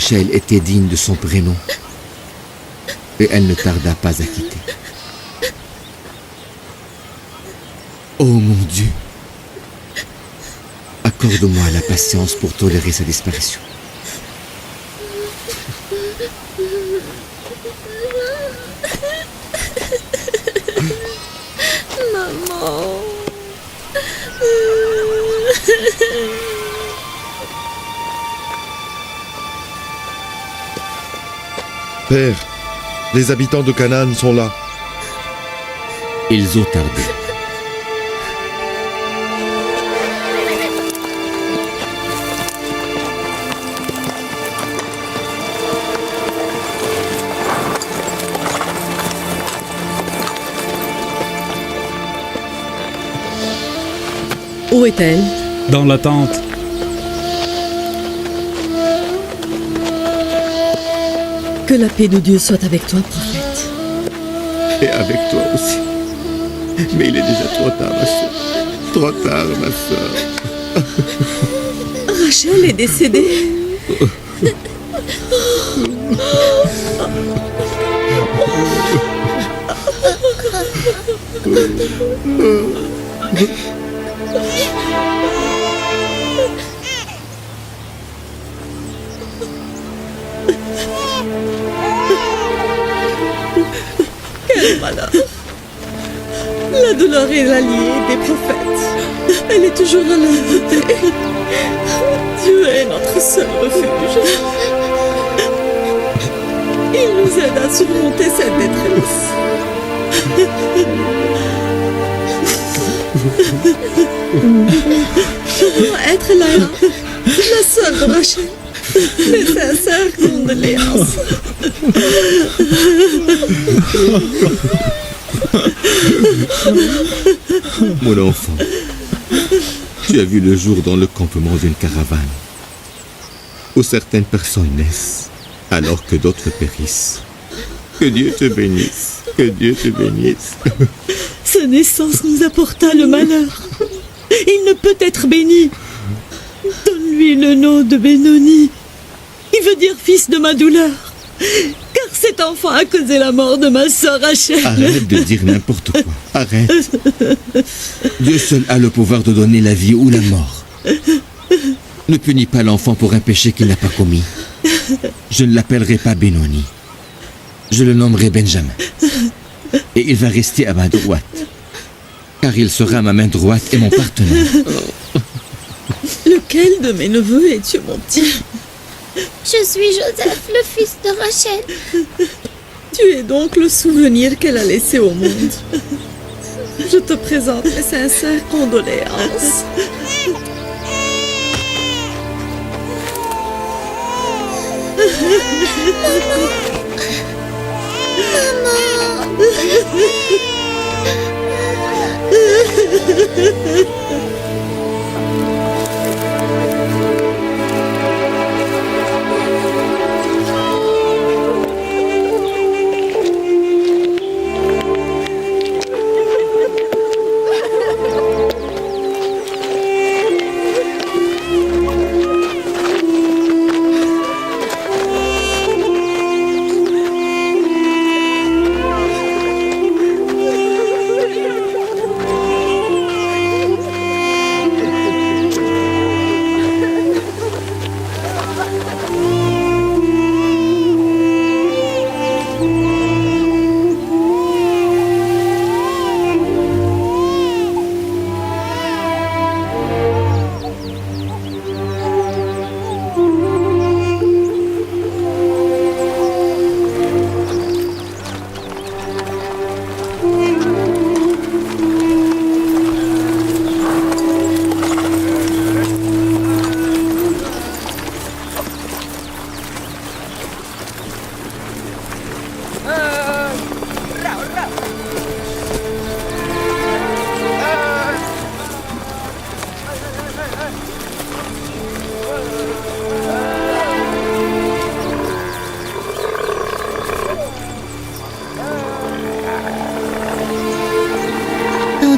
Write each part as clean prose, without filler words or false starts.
Rachel était digne de son prénom. Et elle ne tarda pas à quitter. Oh mon Dieu! Accorde-moi la patience pour tolérer sa disparition. Maman. Père, les habitants de Canaan sont là. Ils ont tardé. Où est-elle? Dans la tente. Que la paix de Dieu soit avec toi, prophète. Et avec toi aussi. Mais il est déjà trop tard, ma soeur. Trop tard, ma soeur. Rachel est décédée. Quel malheur. La douleur est l'alliée des prophètes. Elle est toujours à leur côté. Dieu est notre seul refuge. Il nous aide à surmonter cette détresse. Je dois être là, la sœur de Rachel. Mes sincères condoléances. Mon enfant, tu as vu le jour dans le campement d'une caravane, où certaines personnes naissent, alors que d'autres périssent. Que Dieu te bénisse, que Dieu te bénisse. Sa naissance nous apporta le malheur. Il ne peut être béni. Donne-lui le nom de Benoni. Il veut dire fils de ma douleur. Car cet enfant a causé la mort de ma sœur Rachel. Arrête de dire n'importe quoi. Arrête. Dieu seul a le pouvoir de donner la vie ou la mort. Ne punis pas l'enfant pour un péché qu'il n'a pas commis. Je ne l'appellerai pas Benoni. Je le nommerai Benjamin. Et il va rester à ma droite. Car il sera ma main droite et mon partenaire. Lequel de mes neveux es-tu, mon petit? Je suis Joseph, le fils de Rachel. Tu es donc le souvenir qu'elle a laissé au monde. Je te présente mes sincères condoléances.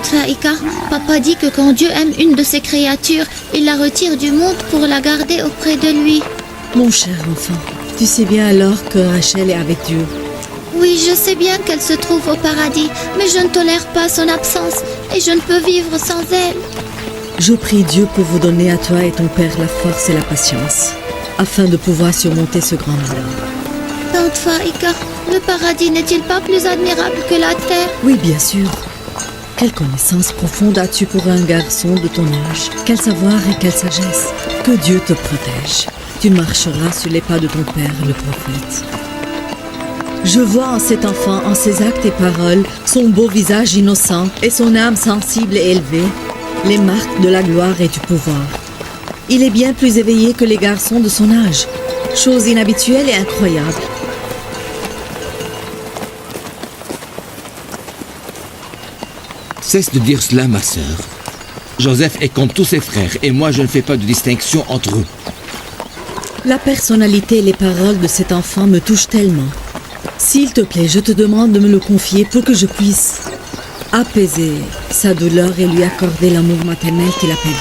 Faïka, papa dit que quand Dieu aime une de ses créatures, il la retire du monde pour la garder auprès de lui. Mon cher enfant, Tu sais bien alors que Rachel est avec Dieu. Oui, je sais bien qu'elle se trouve au paradis, mais je ne tolère pas son absence et je ne peux vivre sans elle. Je prie Dieu pour vous donner à toi et ton père la force et la patience, afin de pouvoir surmonter ce grand malheur. Tante Farika, le paradis n'est-il pas plus admirable que la terre? Oui, bien sûr. Quelle connaissance profonde as-tu pour un garçon de ton âge? Quel savoir et quelle sagesse? Que Dieu te protège. Tu marcheras sur les pas de ton père, le prophète. Je vois en cet enfant, en ses actes et paroles, son beau visage innocent et son âme sensible et élevée, les marques de la gloire et du pouvoir. Il est bien plus éveillé que les garçons de son âge, chose inhabituelle et incroyable. Cesse de dire cela, ma sœur. Joseph est comme tous ses frères et moi je ne fais pas de distinction entre eux. La personnalité et les paroles de cet enfant me touchent tellement. S'il te plaît, je te demande de me le confier pour que je puisse apaiser sa douleur et lui accorder l'amour maternel qu'il a perdu.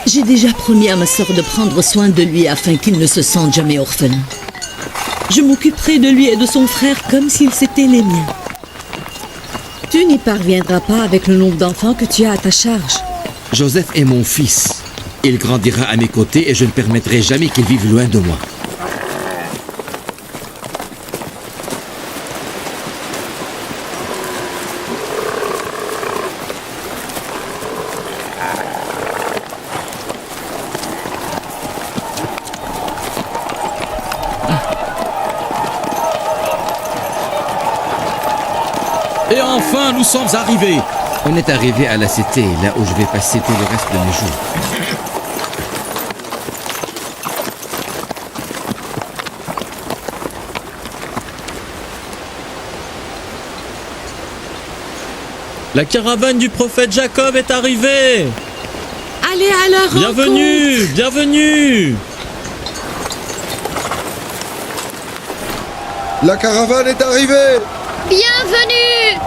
J'ai déjà promis à ma sœur de prendre soin de lui afin qu'il ne se sente jamais orphelin. Je m'occuperai de lui et de son frère comme s'ils étaient les miens. Tu n'y parviendras pas avec le nombre d'enfants que tu as à ta charge. Joseph est mon fils. Il grandira à mes côtés et je ne permettrai jamais qu'il vive loin de moi. Et enfin, nous sommes arrivés. On est arrivé à la cité, là où je vais passer tout le reste de mes jours. La caravane du prophète Jacob est arrivée. Allez à la rencontre. Bienvenue, bienvenue. La caravane est arrivée! Bienvenue!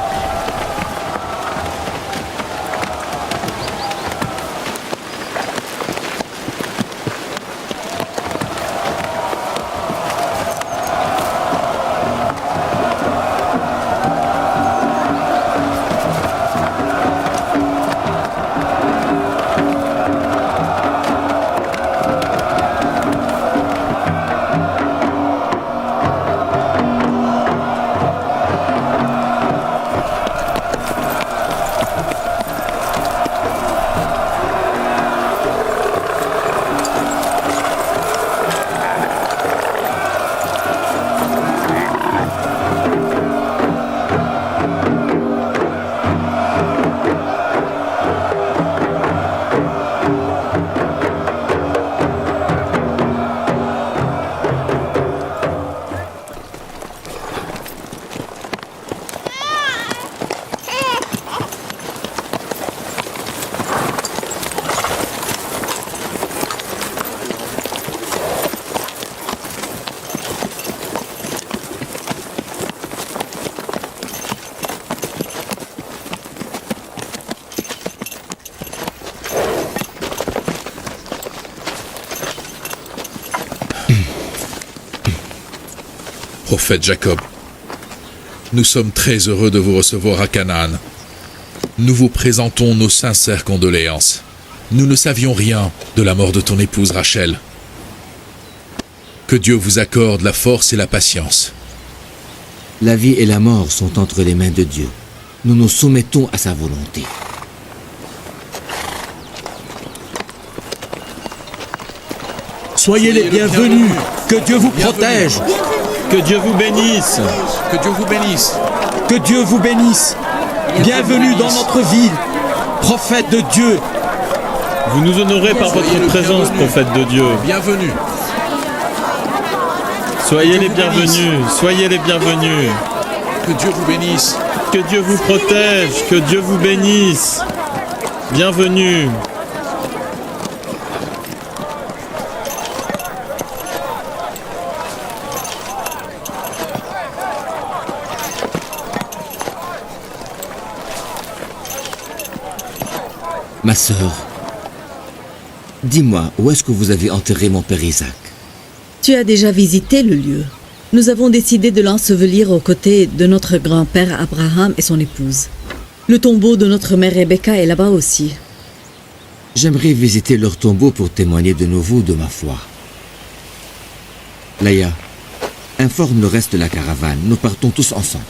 Prophète Jacob, nous sommes très heureux de vous recevoir à Canaan. Nous vous présentons nos sincères condoléances. Nous ne savions rien de la mort de ton épouse Rachel. Que Dieu vous accorde la force et la patience. La vie et la mort sont entre les mains de Dieu. Nous nous soumettons à sa volonté. Soyez les bienvenus. Que Dieu vous protège. Que Dieu vous bénisse. Que Dieu vous bénisse. Que Dieu vous bénisse. Bienvenue dans notre ville, prophète de Dieu. Vous nous honorez par votre présence, prophète de Dieu. Bienvenue. Soyez les bienvenus, soyez les bienvenus. Que Dieu vous bénisse. Que Dieu vous protège, que Dieu vous bénisse. Bienvenue. Ma sœur, dis-moi, où est-ce que vous avez enterré mon père Isaac? Tu Tu as déjà visité le lieu. Nous avons décidé de l'ensevelir aux côtés de notre grand-père Abraham et son épouse. Le tombeau de notre mère Rebecca est là-bas aussi. J'aimerais visiter leur tombeau pour témoigner de nouveau de ma foi. Laïa, informe le reste de la caravane. Nous partons tous ensemble.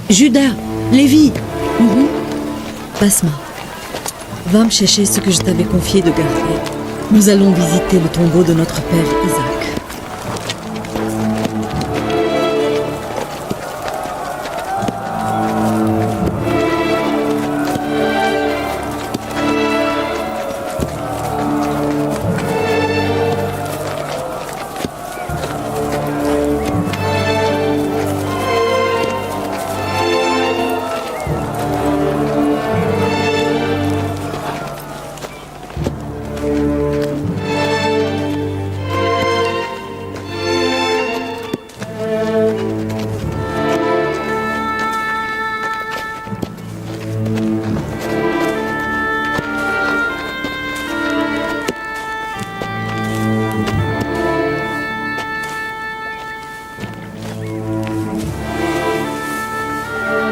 Judas, Lévi, Basma, va me chercher ce que je t'avais confié de garder. Nous allons visiter le tombeau de notre père Isaac.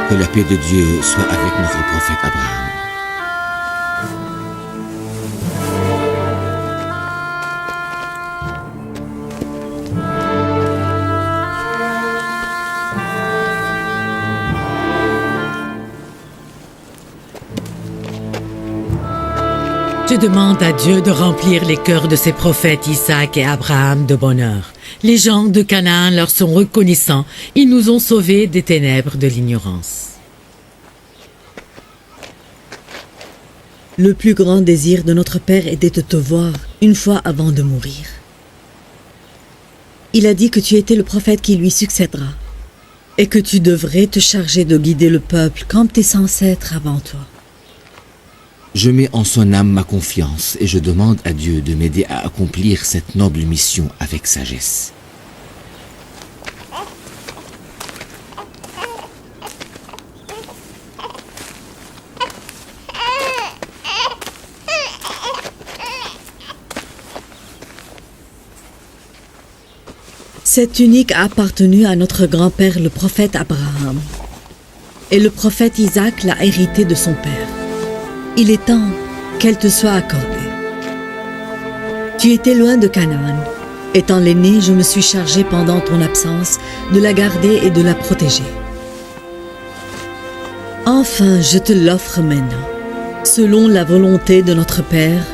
Que la paix de Dieu soit avec notre prophète Abraham. Je demande à Dieu de remplir les cœurs de ses prophètes Isaac et Abraham de bonheur. Les gens de Canaan leur sont reconnaissants. Ils nous ont sauvés des ténèbres de l'ignorance. Le plus grand désir de notre père était de te voir une fois avant de mourir. Il a dit que tu étais le prophète qui lui succédera et que tu devrais te charger de guider le peuple comme tes ancêtres avant toi. Je mets en son âme ma confiance et je demande à Dieu de m'aider à accomplir cette noble mission avec sagesse. Cette tunique a appartenu à notre grand-père le prophète Abraham. Et le prophète Isaac l'a héritée de son père. Il est temps qu'elle te soit accordée. Tu étais loin de Canaan. Étant l'aîné, je me suis chargé pendant ton absence de la garder et de la protéger. Enfin, je te l'offre maintenant. Selon la volonté de notre Père,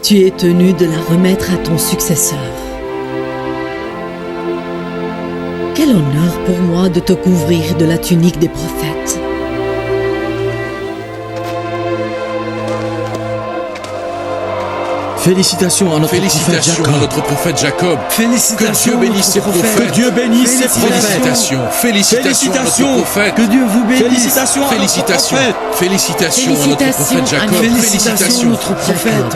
tu es tenu de la remettre à ton successeur. Quel honneur pour moi de te couvrir de la tunique des prophètes. Félicitations à notre prophète Jacob. Félicitations Que Dieu bénisse ses prophètes. Que Dieu bénisse ses prophètes. Félicitations à notre prophète. Que Dieu vous bénisse. Félicitations à notre prophète. Félicitations à notre prophète Jacob. Félicitations à notre prophète.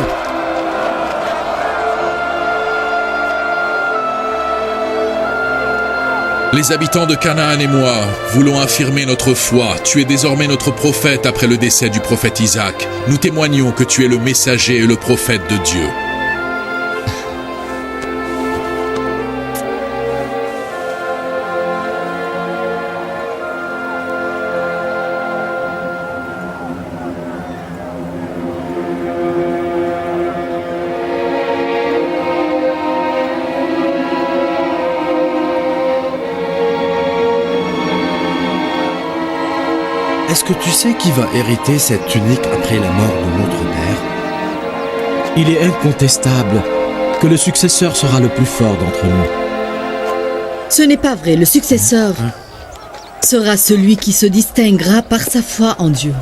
Les habitants de Canaan et moi voulons affirmer notre foi. Tu es désormais notre prophète après le décès du prophète Isaac. Nous témoignons que tu es le messager et le prophète de Dieu. Est-ce que tu sais qui va hériter cette tunique après la mort de notre père? Il est incontestable que le successeur sera le plus fort d'entre nous. Ce n'est pas vrai, le successeur sera celui qui se distinguera par sa foi en Dieu.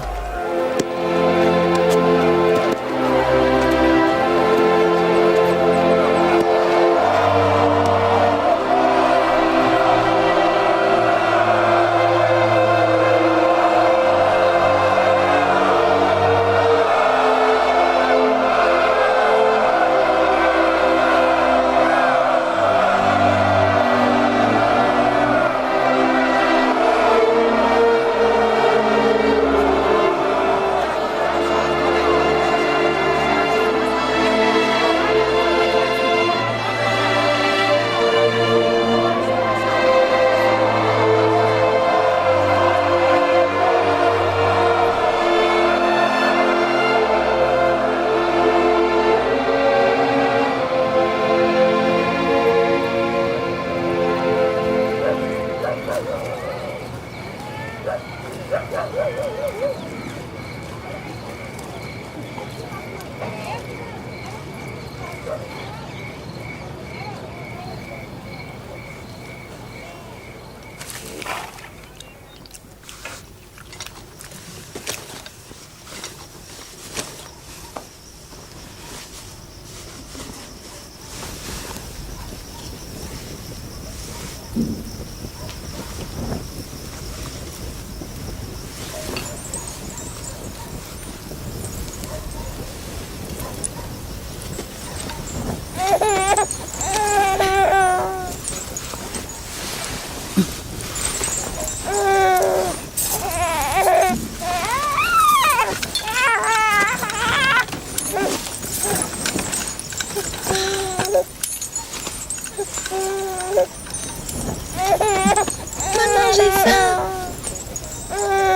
Maman, j'ai faim.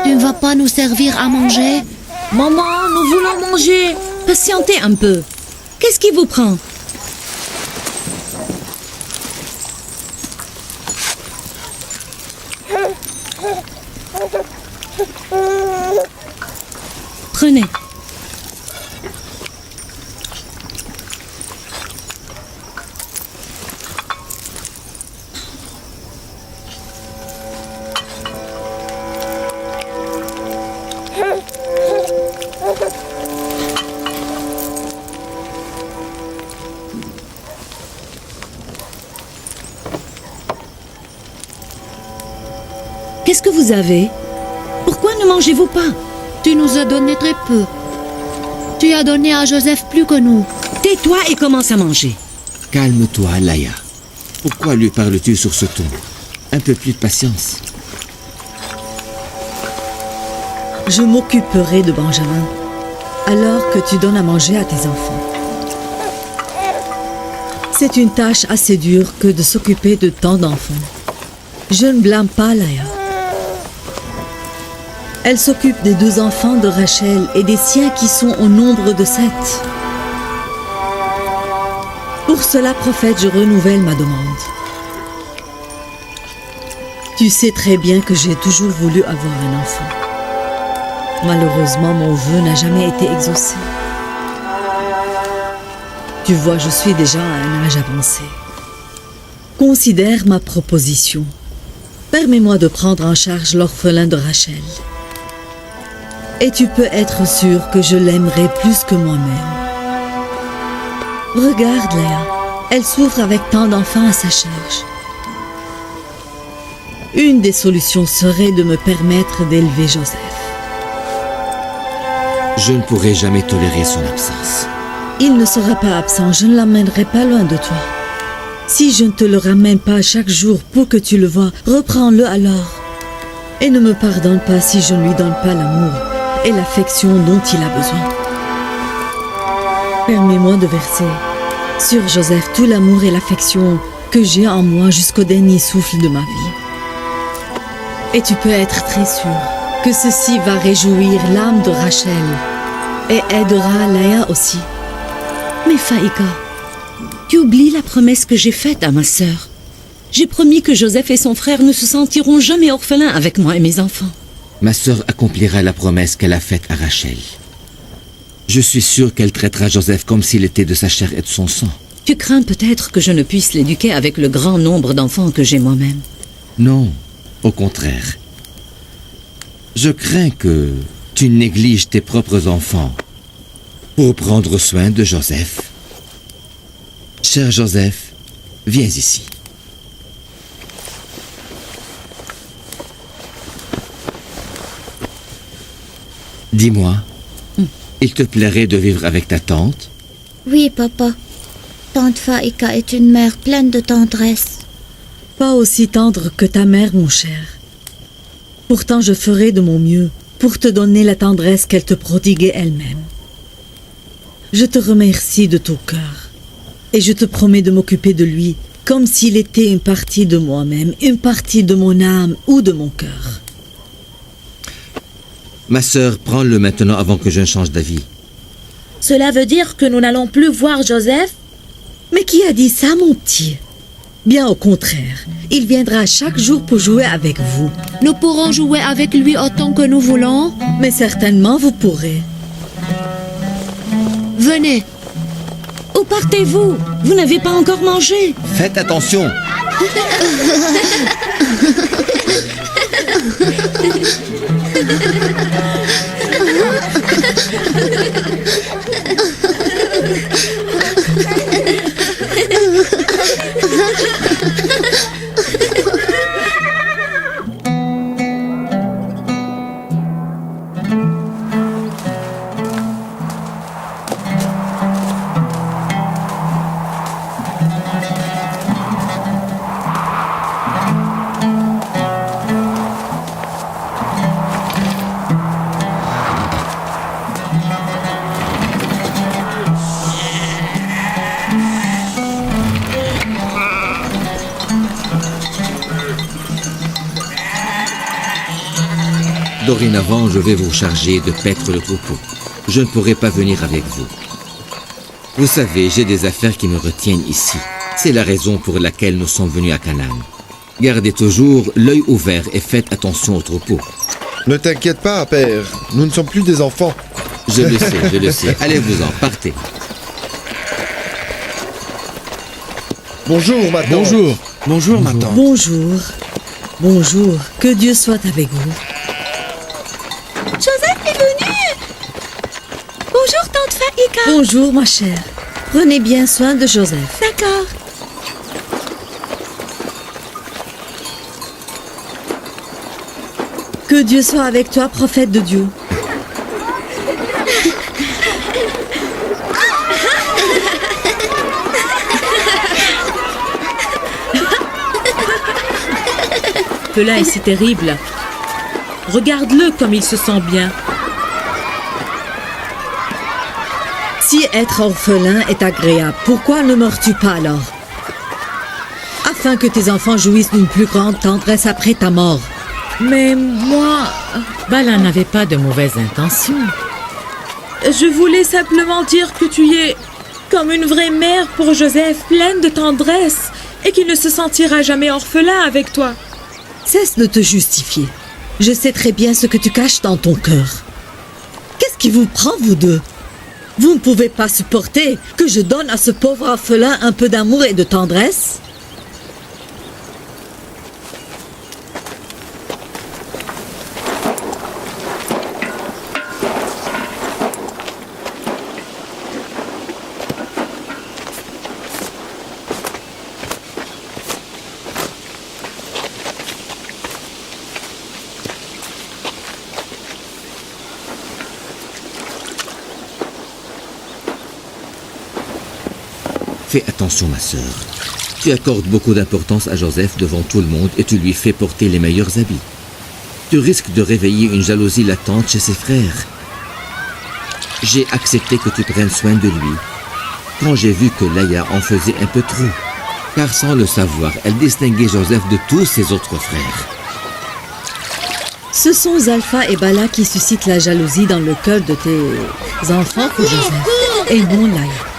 Tu ne vas pas nous servir à manger? Maman, nous voulons manger. Patientez un peu. Qu'est-ce qui vous prend? Prenez. Qu'est-ce que vous avez? Pourquoi ne mangez-vous pas? Tu nous as donné très peu. Tu as donné à Joseph plus que nous. Tais-toi et commence à manger. Calme-toi, Laïa. Pourquoi lui parles-tu sur ce ton? Un peu plus de patience. Je m'occuperai de Benjamin, alors que tu donnes à manger à tes enfants. C'est une tâche assez dure que de s'occuper de tant d'enfants. Je ne blâme pas Laïa. Elle s'occupe des 2 enfants de Rachel et des siens qui sont au nombre de 7. Pour cela, prophète, je renouvelle ma demande. Tu sais très bien que j'ai toujours voulu avoir un enfant. Malheureusement, mon vœu n'a jamais été exaucé. Tu vois, je suis déjà à un âge avancé. Considère ma proposition. Permets-moi de prendre en charge l'orphelin de Rachel. Et tu peux être sûr que je l'aimerai plus que moi-même. Regarde, Léa. Elle souffre avec tant d'enfants à sa charge. Une des solutions serait de me permettre d'élever Joseph. Je ne pourrai jamais tolérer son absence. Il ne sera pas absent, je ne l'emmènerai pas loin de toi. Si je ne te le ramène pas chaque jour pour que tu le vois, reprends-le alors. Et ne me pardonne pas si je ne lui donne pas l'amour et l'affection dont il a besoin. Permets-moi de verser sur Joseph tout l'amour et l'affection que j'ai en moi jusqu'au dernier souffle de ma vie. Et tu peux être très sûr que ceci va réjouir l'âme de Rachel et aidera Laïa aussi. Mais Faïka, tu oublies la promesse que j'ai faite à ma sœur. J'ai promis que Joseph et son frère ne se sentiront jamais orphelins avec moi et mes enfants. Ma sœur accomplira la promesse qu'elle a faite à Rachel. Je suis sûr qu'elle traitera Joseph comme s'il était de sa chair et de son sang. Tu crains peut-être que je ne puisse l'éduquer avec le grand nombre d'enfants que j'ai moi-même. Non, au contraire. Je crains que tu négliges tes propres enfants pour prendre soin de Joseph. Cher Joseph, viens ici. Dis-moi, il te plairait de vivre avec ta tante? Oui, papa. Tante Faïka est une mère pleine de tendresse. Pas aussi tendre que ta mère, mon cher. Pourtant, je ferai de mon mieux pour te donner la tendresse qu'elle te prodiguait elle-même. Je te remercie de tout cœur et je te promets de m'occuper de lui comme s'il était une partie de moi-même, une partie de mon âme ou de mon cœur. Ma sœur, prends-le maintenant avant que je ne change d'avis. Cela veut dire que nous n'allons plus voir Joseph? Mais qui a dit ça, mon petit? Bien au contraire, il viendra chaque jour pour jouer avec vous. Nous pourrons jouer avec lui autant que nous voulons? Mais certainement vous pourrez. Venez. Où partez-vous? Vous n'avez pas encore mangé. Faites attention. Dorénavant, je vais vous charger de paître le troupeau. Je ne pourrai pas venir avec vous. Vous savez, j'ai des affaires qui me retiennent ici. C'est la raison pour laquelle nous sommes venus à Canaan. Gardez toujours l'œil ouvert et faites attention au troupeau. Ne t'inquiète pas, père. Nous ne sommes plus des enfants. Je le sais, je le sais. Allez-vous-en, partez. Bonjour, ma tante. Bonjour. Bonjour, ma tante. Bonjour. Bonjour. Que Dieu soit avec vous. Joseph est venu. Bonjour, tante Faïka. Bonjour, ma chère. Prenez bien soin de Joseph. D'accord. Que Dieu soit avec toi, prophète de Dieu. Cela est si terrible. Regarde-le comme il se sent bien. Si être orphelin est agréable, pourquoi ne meurs-tu pas alors? Afin que tes enfants jouissent d'une plus grande tendresse après ta mort. Mais moi, Bala n'avait pas de mauvaises intentions. je voulais simplement dire que tu es comme une vraie mère pour Joseph, pleine de tendresse, et qu'il ne se sentira jamais orphelin avec toi. Cesse de te justifier. Je sais très bien ce que tu caches dans ton cœur. Qu'est-ce qui vous prend, vous deux? Vous ne pouvez pas supporter que je donne à ce pauvre orphelin un peu d'amour et de tendresse? Fais attention, ma sœur. Tu accordes beaucoup d'importance à Joseph devant tout le monde et tu lui fais porter les meilleurs habits. Tu risques de réveiller une jalousie latente chez ses frères. J'ai accepté que tu prennes soin de lui quand j'ai vu que Laïa en faisait un peu trop. Car sans le savoir, elle distinguait Joseph de tous ses autres frères. Ce sont Zalpha et Bala qui suscitent la jalousie dans le cœur de tes enfants pour Joseph, et non Laïa.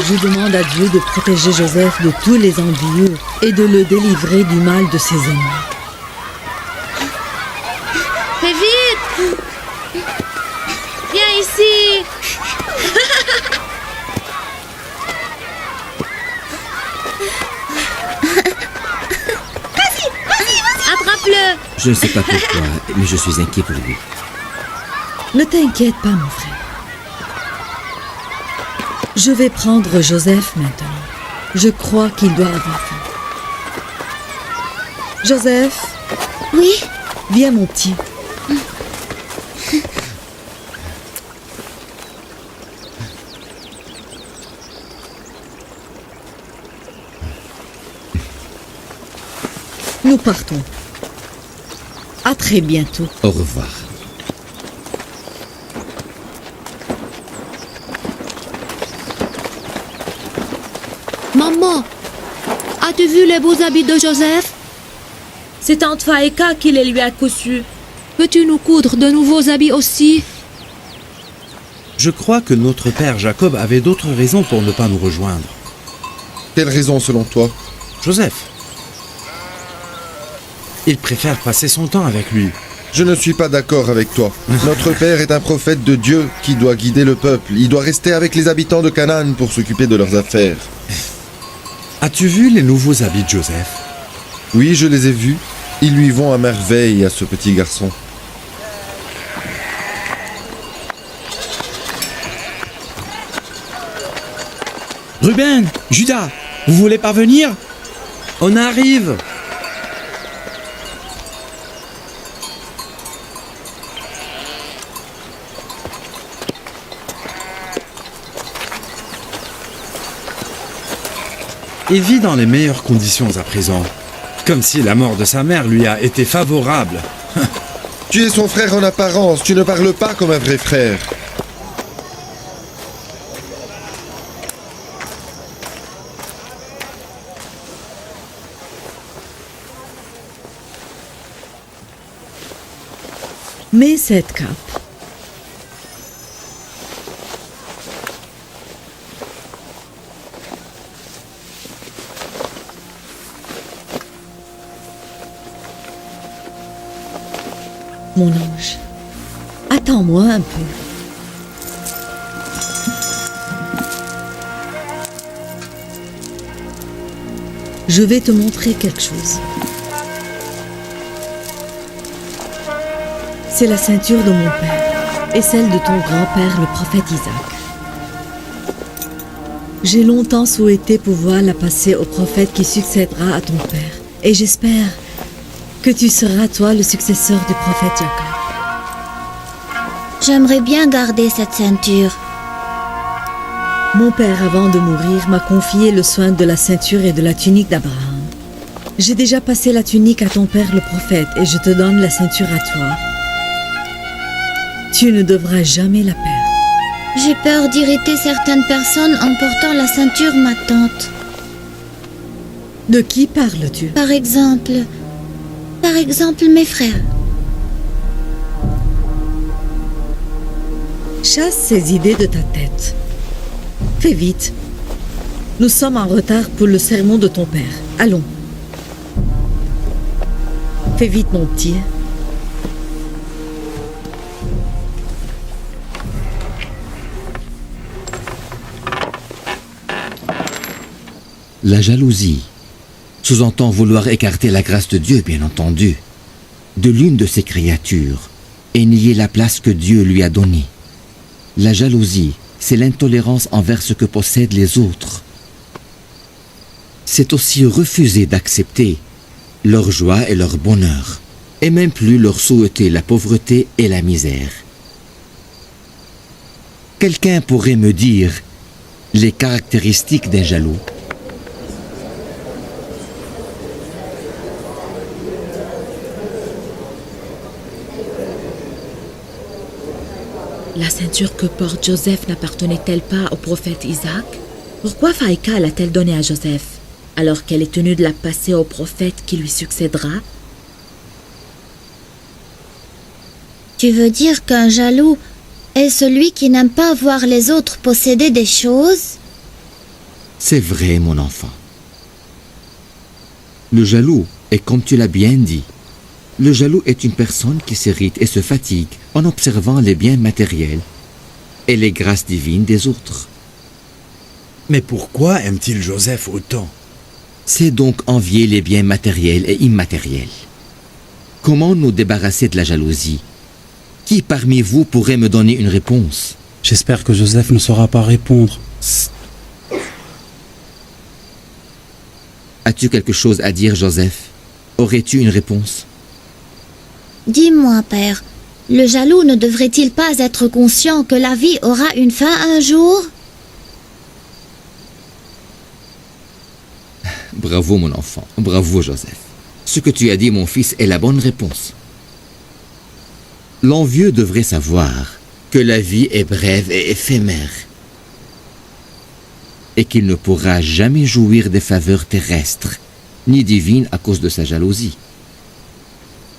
Je demande à Dieu de protéger Joseph de tous les envieux et de le délivrer du mal de ses ennemis. Fais vite! Viens ici! Attrape-le! Je ne sais pas pourquoi, mais je suis inquiet pour lui. Ne t'inquiète pas, mon frère. Je vais prendre Joseph maintenant. Je crois qu'il doit avoir faim. Joseph, Oui, viens mon petit. Nous partons. À très bientôt. Au revoir. maman, as-tu vu les beaux habits de Joseph? C'est tante Faïka qui les lui a cousus. Peux-tu nous coudre de nouveaux habits aussi? Je crois que notre père Jacob avait d'autres raisons pour ne pas nous rejoindre. Quelle raison selon toi? Joseph. Il préfère passer son temps avec lui. Je ne suis pas d'accord avec toi. Notre père est un prophète de Dieu qui doit guider le peuple. Il doit rester avec les habitants de Canaan pour s'occuper de leurs affaires. As-tu vu les nouveaux habits de Joseph? Oui, je les ai vus. Ils lui vont à merveille à ce petit garçon. Ruben, Judas, vous voulez parvenir? On arrive! Il vit dans les meilleures conditions à présent. Comme si la mort de sa mère lui a été favorable. Tu es son frère en apparence, tu ne parles pas comme un vrai frère. Mets cette cape. Mon ange, attends-moi un peu. Je vais te montrer quelque chose. C'est la ceinture de mon père et celle de ton grand-père, le prophète Isaac. J'ai longtemps souhaité pouvoir la passer au prophète qui succédera à ton père. Et j'espère que tu seras, toi, le successeur du prophète Jacob. J'aimerais bien garder cette ceinture. Mon père, avant de mourir, m'a confié le soin de la ceinture et de la tunique d'Abraham. J'ai déjà passé la tunique à ton père, le prophète, et je te donne la ceinture à toi. Tu ne devras jamais la perdre. J'ai peur d'irriter certaines personnes en portant la ceinture, ma tante. De qui parles-tu? Par exemple, mes frères. Chasse ces idées de ta tête. Fais vite. Nous sommes en retard pour le sermon de ton père. Allons. Fais vite, mon petit. La jalousie sous-entend vouloir écarter la grâce de Dieu, bien entendu, de l'une de ses créatures et nier la place que Dieu lui a donnée. La jalousie, c'est l'intolérance envers ce que possèdent les autres. C'est aussi refuser d'accepter leur joie et leur bonheur, et même plus leur souhaiter la pauvreté et la misère. Quelqu'un pourrait me dire les caractéristiques d'un jaloux. La ceinture que porte Joseph n'appartenait-elle pas au prophète Isaac? Pourquoi Faïka l'a-t-elle donnée à Joseph, alors qu'elle est tenue de la passer au prophète qui lui succédera? Tu veux dire qu'un jaloux est celui qui n'aime pas voir les autres posséder des choses? C'est vrai, mon enfant. Le jaloux est comme tu l'as bien dit. Le jaloux est une personne qui s'irrite et se fatigue en observant les biens matériels et les grâces divines des autres. Mais pourquoi aime-t-il Joseph autant? C'est donc envier les biens matériels et immatériels. Comment nous débarrasser de la jalousie? Qui parmi vous pourrait me donner une réponse? J'espère que Joseph ne saura pas répondre. As-tu quelque chose à dire, Joseph? Aurais-tu une réponse? Dis-moi, père, le jaloux ne devrait-il pas être conscient que la vie aura une fin un jour? Bravo, mon enfant. Bravo, Joseph. Ce que tu as dit, mon fils, est la bonne réponse. L'envieux devrait savoir que la vie est brève et éphémère et qu'il ne pourra jamais jouir des faveurs terrestres ni divines à cause de sa jalousie.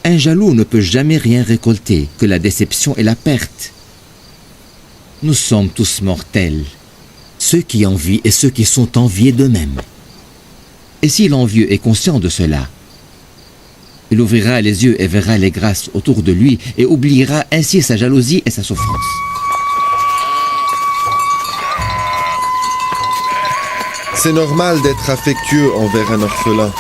Un jaloux ne peut jamais rien récolter que la déception et la perte. Nous sommes tous mortels, ceux qui envient et ceux qui sont enviés d'eux-mêmes. Et si l'envieux est conscient de cela, il ouvrira les yeux et verra les grâces autour de lui et oubliera ainsi sa jalousie et sa souffrance. C'est normal d'être affectueux envers un orphelin.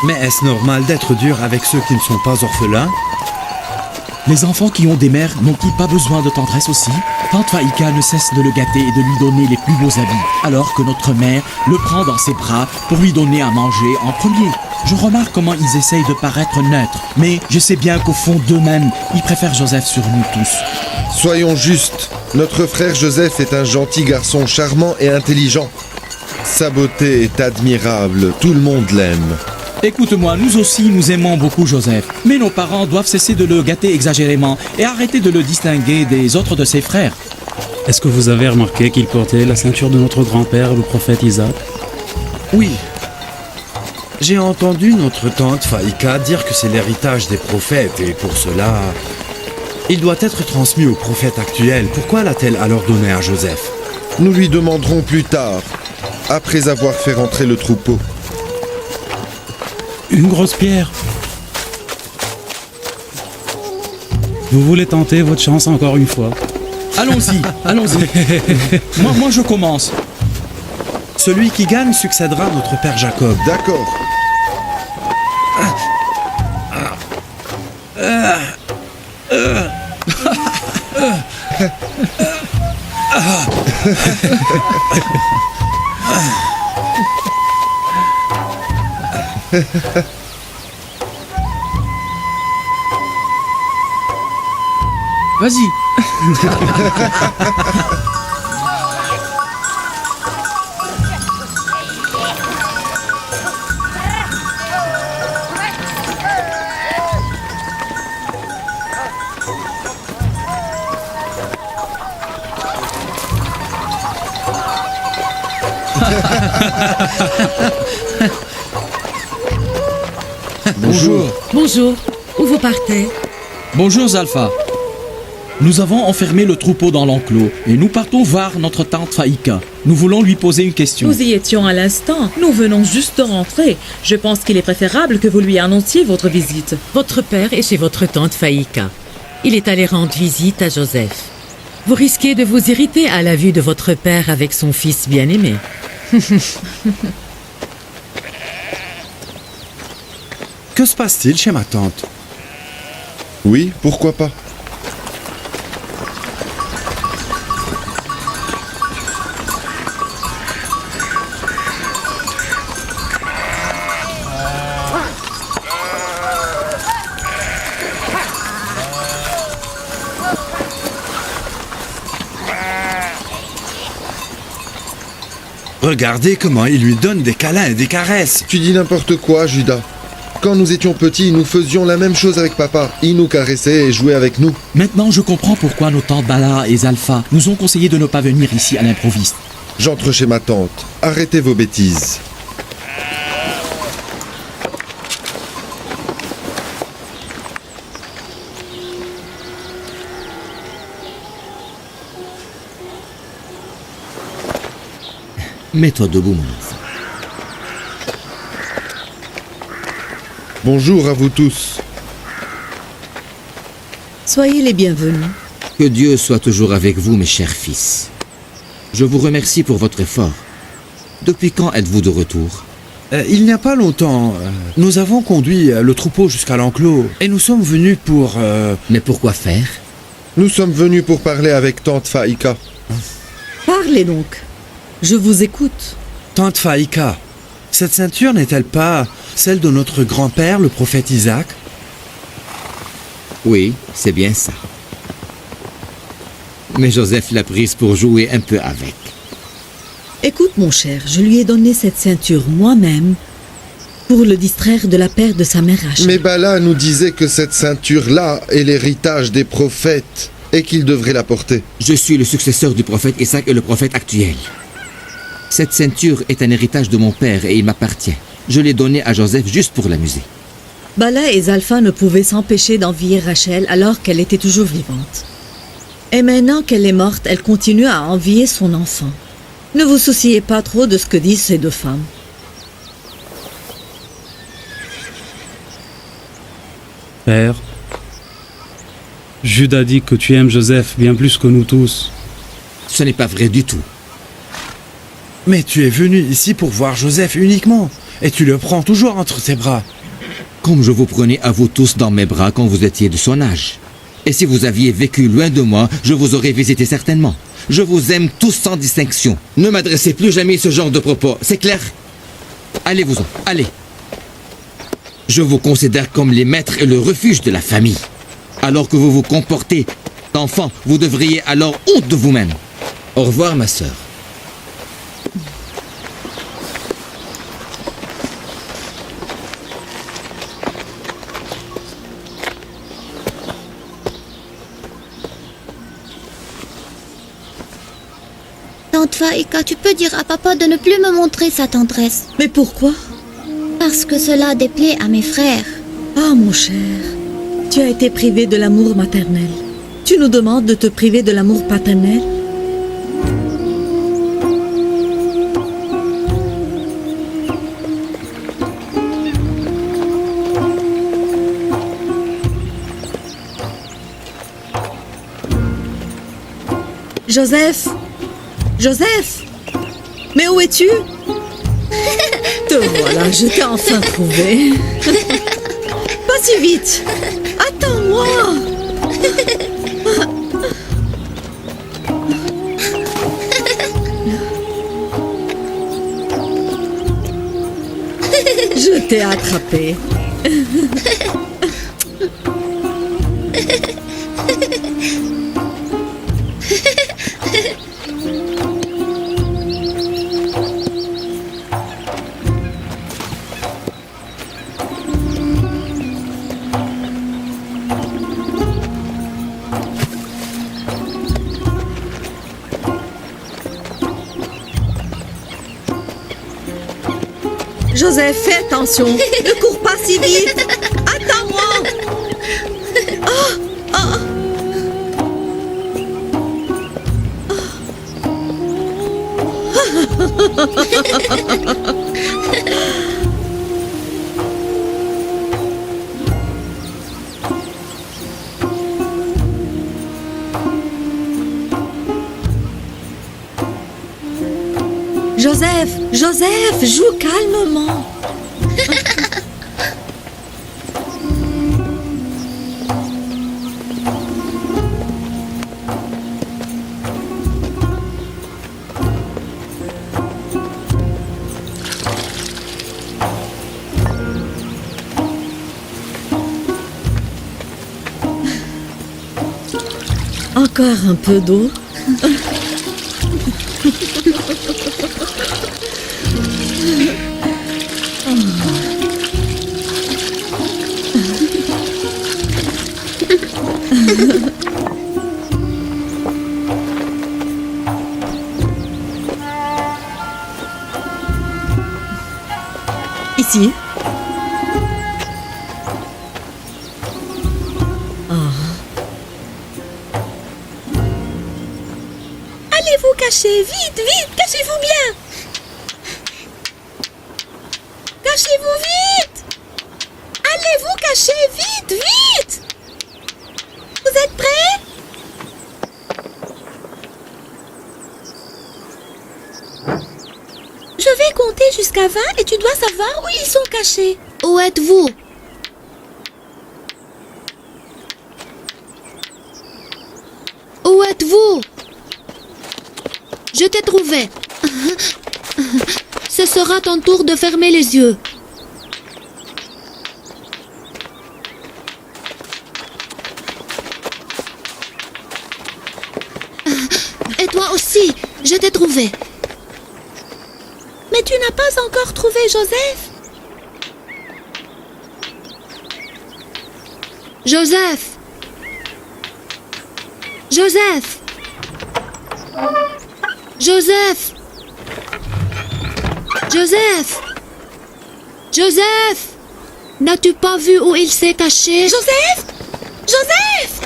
Mais est-ce normal d'être dur avec ceux qui ne sont pas orphelins? Les enfants qui ont des mères n'ont-ils pas besoin de tendresse aussi? Tante Faïka ne cesse de le gâter et de lui donner les plus beaux habits, alors que notre mère le prend dans ses bras pour lui donner à manger en premier. Je remarque comment ils essayent de paraître neutres, mais je sais bien qu'au fond d'eux-mêmes, ils préfèrent Joseph sur nous tous. Soyons justes, notre frère Joseph est un gentil garçon charmant et intelligent. Sa beauté est admirable, tout le monde l'aime. Écoute-moi, nous aussi nous aimons beaucoup Joseph, mais nos parents doivent cesser de le gâter exagérément et arrêter de le distinguer des autres de ses frères. Est-ce que vous avez remarqué qu'il portait la ceinture de notre grand-père, le prophète Isaac? Oui. J'ai entendu notre tante Faïka dire que c'est l'héritage des prophètes et pour cela, il doit être transmis au prophète actuel. Pourquoi l'a-t-elle alors donné à Joseph? Nous lui demanderons plus tard, après avoir fait rentrer le troupeau. Une grosse pierre. Vous voulez tenter votre chance encore une fois? Allons-y, allons-y. moi, je commence. Celui qui gagne succédera à notre père Jacob. D'accord. Vas-y. Bonjour. Bonjour. Où vous partez? Bonjour Zalpha. Nous avons enfermé le troupeau dans l'enclos et nous partons voir notre tante Faïka. Nous voulons lui poser une question. Nous y étions à l'instant. Nous venons juste de rentrer. Je pense qu'il est préférable que vous lui annonciez votre visite. Votre père est chez votre tante Faïka. Il est allé rendre visite à Joseph. Vous risquez de vous irriter à la vue de votre père avec son fils bien-aimé. Que se passe-t-il chez ma tante? Oui, pourquoi pas? Regardez comment il lui donne des câlins et des caresses. Tu dis n'importe quoi, Judas. Quand nous étions petits, nous faisions la même chose avec papa. Il nous caressait et jouait avec nous. Maintenant, je comprends pourquoi nos tantes Bala et Zalpha nous ont conseillé de ne pas venir ici à l'improviste. J'entre chez ma tante. Arrêtez vos bêtises. Mets-toi debout, mon enfant. Bonjour à vous tous. Soyez les bienvenus. Que Dieu soit toujours avec vous, mes chers fils. Je vous remercie pour votre effort. Depuis quand êtes-vous de retour? Il n'y a pas longtemps, nous avons conduit le troupeau jusqu'à l'enclos et nous sommes venus pour... Mais pourquoi faire? Nous sommes venus pour parler avec tante Faïka. Parlez donc. Je vous écoute. Tante Faïka, cette ceinture n'est-elle pas celle de notre grand-père, le prophète Isaac? Oui, c'est bien ça. Mais Joseph l'a prise pour jouer un peu avec. Écoute, mon cher, je lui ai donné cette ceinture moi-même pour le distraire de la perte de sa mère Rachel. Mais Bala nous disait que cette ceinture-là est l'héritage des prophètes et qu'il devrait la porter. Je suis le successeur du prophète Isaac et le prophète actuel. Cette ceinture est un héritage de mon père et il m'appartient. Je l'ai donnée à Joseph juste pour l'amuser. Bala et Zalpha ne pouvaient s'empêcher d'envier Rachel alors qu'elle était toujours vivante. Et maintenant qu'elle est morte, elle continue à envier son enfant. Ne vous souciez pas trop de ce que disent ces deux femmes. Père, Judas dit que tu aimes Joseph bien plus que nous tous. Ce n'est pas vrai du tout. Mais tu es venu ici pour voir Joseph uniquement, et tu le prends toujours entre tes bras. Comme je vous prenais à vous tous dans mes bras quand vous étiez de son âge. Et si vous aviez vécu loin de moi, je vous aurais visité certainement. Je vous aime tous sans distinction. Ne m'adressez plus jamais ce genre de propos, c'est clair? Allez-vous-en, allez. Je vous considère comme les maîtres et le refuge de la famille. Alors que vous vous comportez d'enfant, vous devriez alors honte de vous-même. Au revoir, ma sœur. Tante Faïka, tu peux dire à papa de ne plus me montrer sa tendresse. Mais pourquoi? Parce que cela déplaît à mes frères. Ah, mon cher, tu as été privé de l'amour maternel. Tu nous demandes de te priver de l'amour paternel? Joseph! Joseph! Mais où es-tu? Te voilà, je t'ai enfin trouvé. Pas si vite! Attends-moi! Je t'ai attrapé. Joseph, fais attention. Ne cours pas si vite. Attends-moi. Ah, ah. Joseph, Joseph, joue calmement. Encore un peu d'eau. Ici. Allez-vous cacher, vite, vite, cachez-vous bien. Cachez-vous vite. Allez-vous cacher, vite, vite. Vous êtes prêts? Je vais compter jusqu'à 20 et tu dois savoir où ils sont cachés. Où êtes-vous? Où êtes-vous? Je t'ai trouvé. Ce sera ton tour de fermer les yeux. Et toi aussi, je t'ai trouvé. Mais tu n'as pas encore trouvé Joseph? Joseph! Joseph! Joseph! Joseph! Joseph! N'as-tu pas vu où il s'est caché? Joseph! Joseph!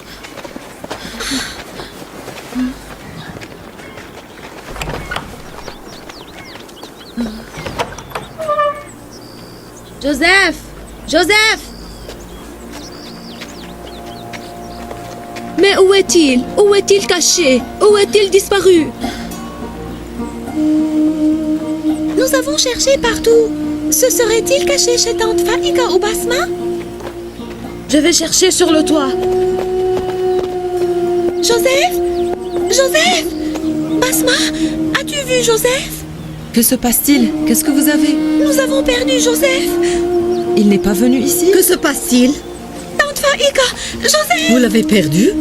Joseph! Joseph! Mais où est-il? Où est-il caché? Où est-il disparu? Nous avons cherché partout. Se serait-il caché chez Tante Faïka ou Basma? Je vais chercher sur le toit. Joseph? Joseph? Basma, as-tu vu Joseph? Que se passe-t-il? Qu'est-ce que vous avez? Nous avons perdu Joseph. Il n'est pas venu ici? Que se passe-t-il? Tante Faïka, Joseph! Vous l'avez perdu?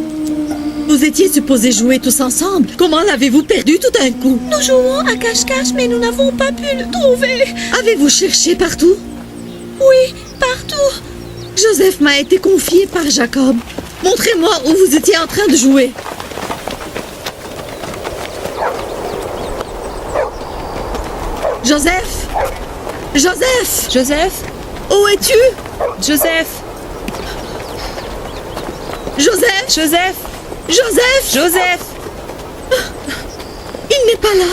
Vous étiez supposés jouer tous ensemble. Comment l'avez-vous perdu tout d'un coup? Nous jouons à cache-cache, mais nous n'avons pas pu le trouver. Avez-vous cherché partout? Oui, partout. Joseph m'a été confié par Jacob. Montrez-moi où vous étiez en train de jouer. Joseph! Joseph! Joseph? Où es-tu? Joseph? Joseph! Joseph? Joseph! Joseph? Il n'est pas là.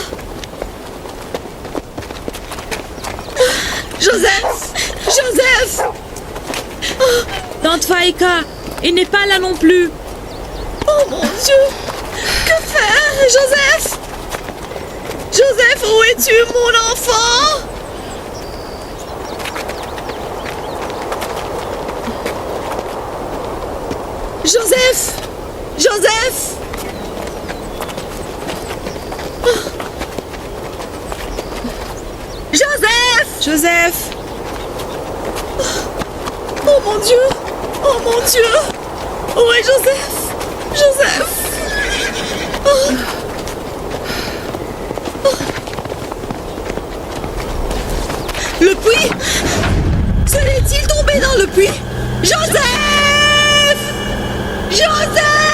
Joseph! Joseph! Tante Faïka, il n'est pas là non plus. Oh mon Dieu! Que faire, Joseph? Joseph, où es-tu, mon enfant? Joseph! Joseph! Joseph! Joseph? Oh mon Dieu! Oh mon Dieu! Où est Joseph? Joseph! Oh. Le puits! Serait-il tombé dans le puits? Joseph! Joseph!